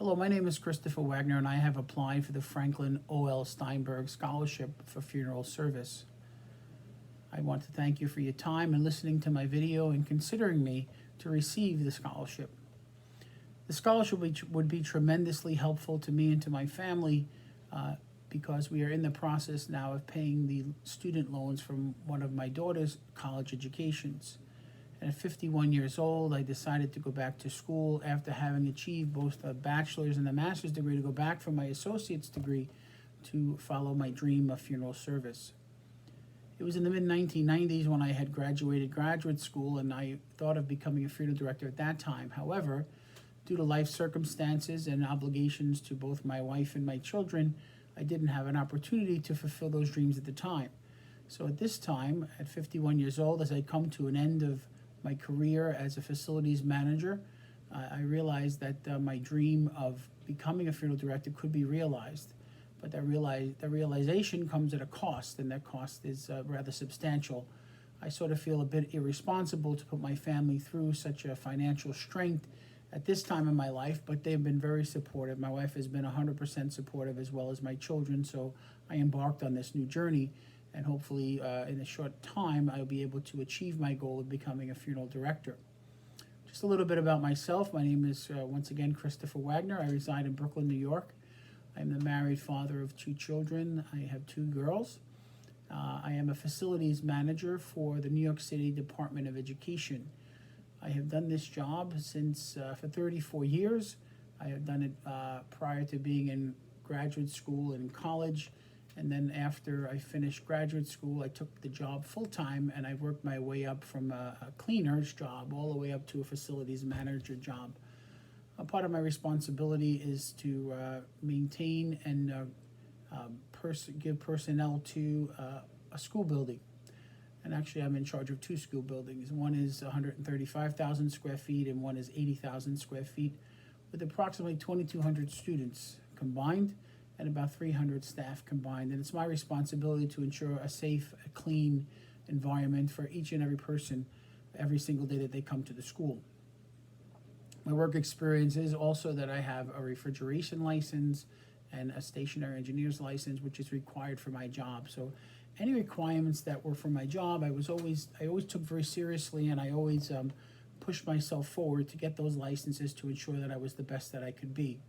Hello, my name is Christopher Wagner, and I have applied for the Franklin O.L. Steinberg Scholarship for Funeral Service. I want to thank you for your time and listening to my video and considering me to receive the scholarship. The scholarship would be tremendously helpful to me and to my family because we are in the process now of paying the student loans from one of my daughter's college educations. And at 51 years old, I decided to go back to school after having achieved both a bachelor's and a master's degree to go back for my associate's degree to follow my dream of funeral service. It was in the mid-1990s when I had graduated graduate school, and I thought of becoming a funeral director at that time. However, due to life circumstances and obligations to both my wife and my children, I didn't have an opportunity to fulfill those dreams at the time. So at this time, at 51 years old, as I come to an end of my career as a facilities manager, I realized that my dream of becoming a funeral director could be realized. But the realization comes at a cost, and that cost is rather substantial. I sort of feel a bit irresponsible to put my family through such a financial strength at this time in my life, but they've been very supportive. My wife has been 100% supportive, as well as my children, so I embarked on this new journey, and hopefully in a short time I'll be able to achieve my goal of becoming a funeral director. Just a little bit about myself. My name is, once again, Christopher Wagner. I reside in Brooklyn, New York. I'm the married father of 2 children. I have 2 girls. I am a facilities manager for the New York City Department of Education. I have done this job for 34 years. I have done it prior to being in graduate school and college. And then after I finished graduate school, I took the job full-time, and I worked my way up from a cleaner's job all the way up to a facilities manager job. A part of my responsibility is to maintain and give personnel to a school building. And actually, I'm in charge of 2 school buildings. One is 135,000 square feet, and one is 80,000 square feet, with approximately 2,200 students combined and about 300 staff combined. And it's my responsibility to ensure a safe, clean environment for each and every person every single day that they come to the school. My work experience is also that I have a refrigeration license and a stationary engineer's license, which is required for my job. So any requirements that were for my job, I always took very seriously, and I always pushed myself forward to get those licenses to ensure that I was the best that I could be.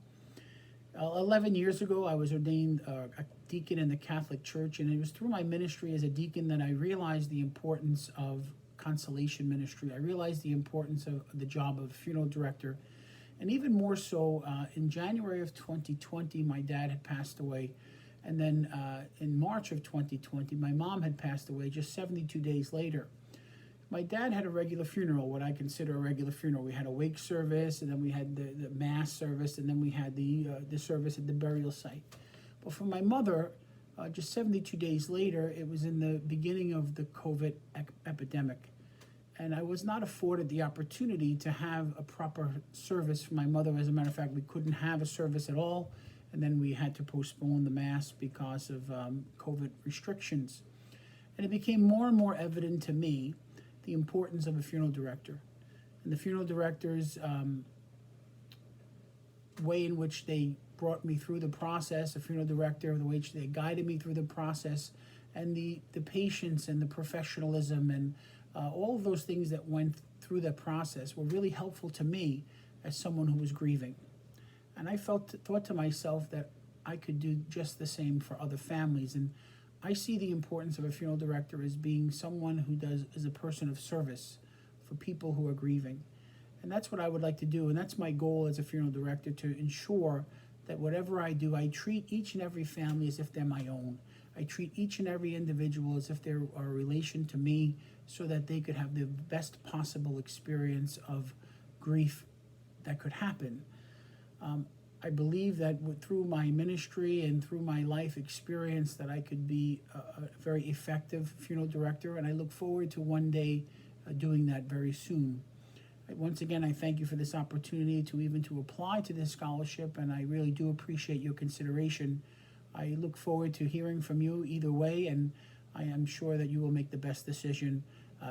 11 years ago, I was ordained a deacon in the Catholic Church, and it was through my ministry as a deacon that I realized the importance of consolation ministry. I realized the importance of the job of funeral director, and even more so, in January of 2020, my dad had passed away, and then in March of 2020, my mom had passed away just 72 days later. My dad had a regular funeral, what I consider a regular funeral. We had a wake service, and then we had the mass service, and then we had the service at the burial site. But for my mother, just 72 days later, it was in the beginning of the COVID epidemic. And I was not afforded the opportunity to have a proper service for my mother. As a matter of fact, we couldn't have a service at all, and then we had to postpone the mass because of COVID restrictions. And it became more and more evident to me the importance of a funeral director, and the funeral director's way in which they brought me through the process, a funeral director, the way they guided me through the process, and the patience and the professionalism and all of those things that went through that process were really helpful to me as someone who was grieving. And I thought to myself that I could do just the same for other families. And I see the importance of a funeral director as being someone who is a person of service for people who are grieving. And that's what I would like to do, and that's my goal as a funeral director, to ensure that whatever I do, I treat each and every family as if they're my own. I treat each and every individual as if they're a relation to me, so that they could have the best possible experience of grief that could happen. I believe that through my ministry and through my life experience that I could be a very effective funeral director, and I look forward to one day doing that very soon. Once again, I thank you for this opportunity to apply to this scholarship, and I really do appreciate your consideration. I look forward to hearing from you either way, and I am sure that you will make the best decision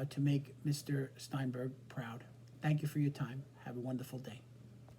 to make Mr. Steinberg proud. Thank you for your time. Have a wonderful day.